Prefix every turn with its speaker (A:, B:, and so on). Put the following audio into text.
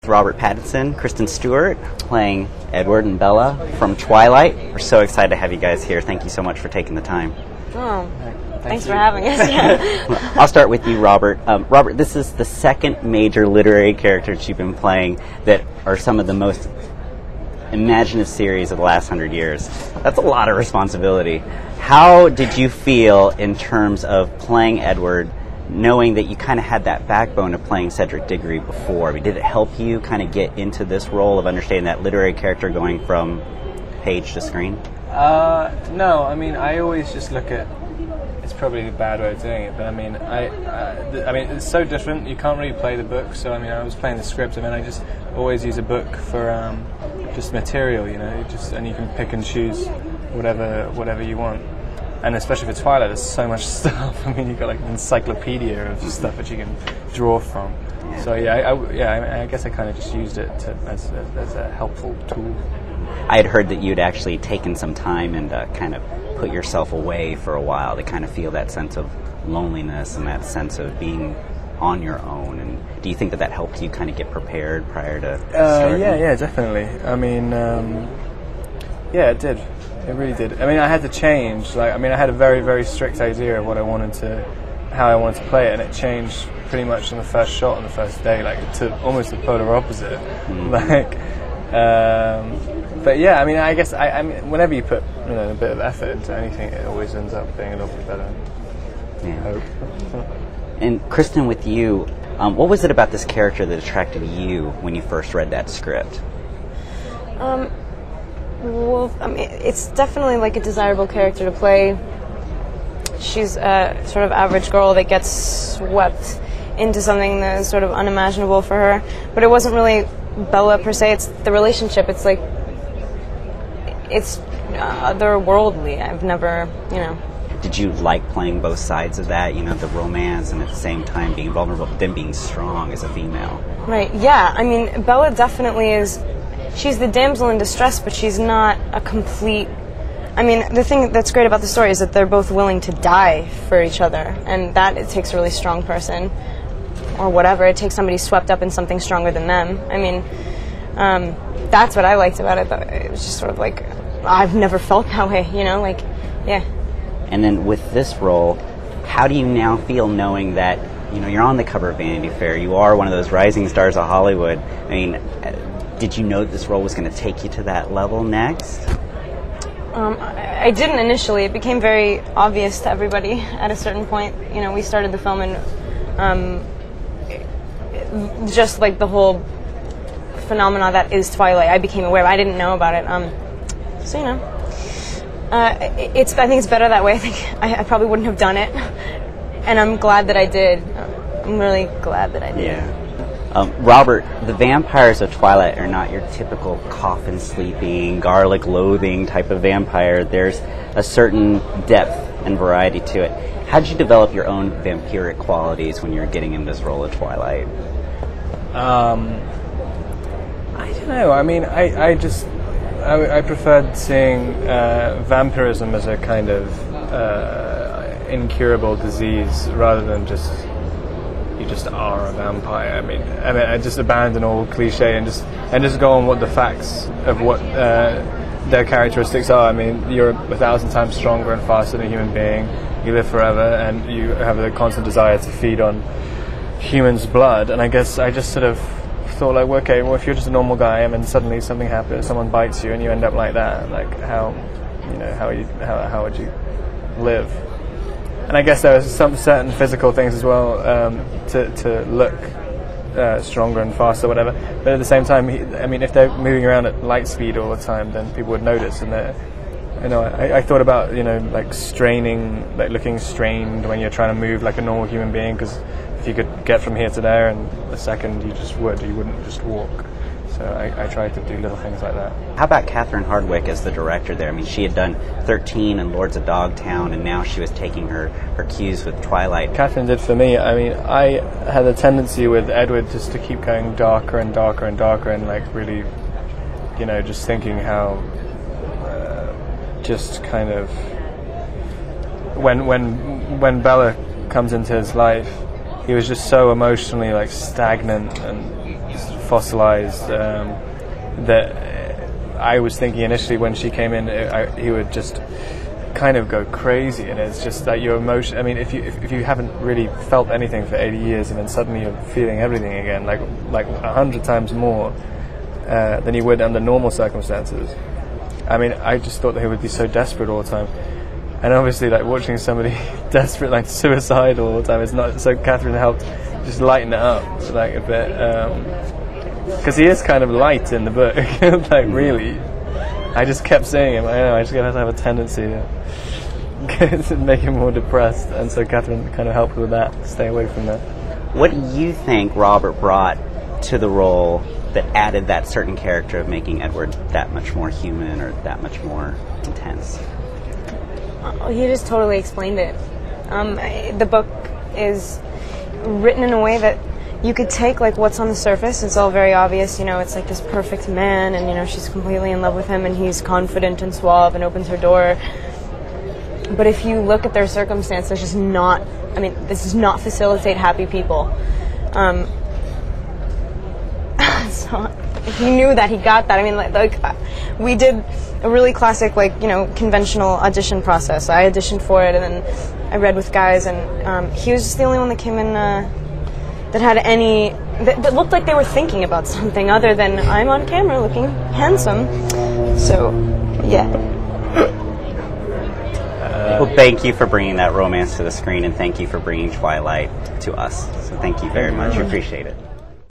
A: Robert Pattinson, Kristen Stewart, playing Edward and Bella from Twilight. We're so excited to have you guys here. Thank you so much for taking the time.
B: Oh, thanks for having us. Yeah.
A: I'll start with you, Robert. Robert, this is the second major literary characters you've been playing that are some of the most imaginative series of the last 100 years. That's a lot of responsibility. How did you feel in terms of playing Edward, knowing that you kind of had that backbone of playing Cedric Diggory before? I mean, did it help you kind of get into this role of understanding that literary character going from page to screen?
C: No, I mean, I always just look at, it's probably a bad way of doing it, but I mean, I mean, it's so different. You can't really play the book, so I mean, I was playing the script. I mean, I just always use a book for just material, you know, and you can pick and choose whatever you want. And especially for Twilight, there's so much stuff. I mean, you've got like an encyclopedia of stuff that you can draw from. So I guess I kind of just used it as a helpful tool.
A: I had heard that you'd actually taken some time and kind of put yourself away for a while to kind of feel that sense of loneliness and that sense of being on your own. And do you think that helped you kind of get prepared prior to starting?
C: Yeah, definitely. I mean, yeah, it did. It really did. I mean, I had to change. Like, I mean, I had a very, very strict idea of how I wanted to play it, and it changed pretty much on the first shot on the first day, like to almost the polar opposite. Like, but yeah, I mean, I guess I mean, whenever you put a bit of effort into anything, it always ends up being a little bit better.
A: Yeah.
C: I hope.
A: And Kristen, with you, what was it about this character that attracted you when you first read that script?
B: Well, I mean, it's definitely like a desirable character to play. She's a sort of average girl that gets swept into something that is sort of unimaginable for her. But it wasn't really Bella per se. It's the relationship. It's like it's otherworldly. I've never,
A: Did you like playing both sides of that? You know, the romance and at the same time being vulnerable, but then being strong as a female.
B: Right. Yeah. I mean, Bella definitely is. She's the damsel in distress, but she's not a complete... I mean, the thing that's great about the story is that they're both willing to die for each other, and that it takes a really strong person, or whatever. It takes somebody swept up in something stronger than them. I mean, that's what I liked about it. It was just sort of like, I've never felt that way, like, yeah.
A: And then with this role, how do you now feel knowing that, you're on the cover of Vanity Fair, you are one of those rising stars of Hollywood? I mean, did you know that this role was going to take you to that level next?
B: I didn't initially. It became very obvious to everybody at a certain point. We started the film and just like the whole phenomena that is Twilight, I became aware of. I didn't know about it. So, I think it's better that way. I think I probably wouldn't have done it. And I'm glad that I did. I'm really glad that I did.
A: Yeah. Robert, the vampires of Twilight are not your typical coffin-sleeping, garlic-loathing type of vampire. There's a certain depth and variety to it. How did you develop your own vampiric qualities when you were getting in this role of Twilight?
C: I don't know. I mean, I preferred seeing vampirism as a kind of incurable disease rather than just... you just are a vampire. I mean, I just abandon all cliche and just go on what the facts of what their characteristics are. I mean, you're 1,000 times stronger and faster than a human being. You live forever, and you have a constant desire to feed on humans' blood. And I guess I just sort of thought, like, okay, well, if you're just a normal guy, and then suddenly something happens, someone bites you, and you end up like that, like how would you live? And I guess there are some certain physical things as well to look stronger and faster, whatever. But at the same time, I mean, if they're moving around at light speed all the time, then people would notice. And I thought about like straining, like looking strained when you're trying to move like a normal human being, because if you could get from here to there in a second, you wouldn't just walk. So I tried to do little things like that.
A: How about Catherine Hardwicke as the director there? I mean, she had done 13 and Lords of Dogtown, and now she was taking her cues with Twilight.
C: Catherine did for me. I mean, I had a tendency with Edward just to keep going darker and darker and darker, and like really, just thinking how, just kind of, when Bella comes into his life, he was just so emotionally like stagnant and fossilized, that I was thinking initially when she came in, he would just kind of go crazy, and it's just like your emotion. I mean, if you haven't really felt anything for 80 years, and then suddenly you're feeling everything again, like 100 times more than you would under normal circumstances. I mean, I just thought they would be so desperate all the time. And obviously, like, watching somebody desperate, like, suicide all the time is not... So Catherine helped just lighten it up, like, a bit. Because he is kind of light in the book. Like, really. I just kept seeing him. I know, I just have a tendency to make him more depressed. And so Catherine kind of helped with that, stay away from that.
A: What do you think Robert brought to the role that added that certain character of making Edward that much more human or that much more intense?
B: He just totally explained it. The book is written in a way that you could take, like, what's on the surface. It's all very obvious, you know, it's like this perfect man, and, you know, she's completely in love with him, and he's confident and suave and opens her door. But if you look at their circumstance, this does not facilitate happy people. So he knew that, he got that. I mean, like we did a really classic, like, you know, conventional audition process. I auditioned for it, and then I read with guys, and he was just the only one that came in that had any that looked like they were thinking about something other than I'm on camera looking handsome. So, yeah.
A: Well, thank you for bringing that romance to the screen, and thank you for bringing Twilight to us. So thank you very much. We appreciate it.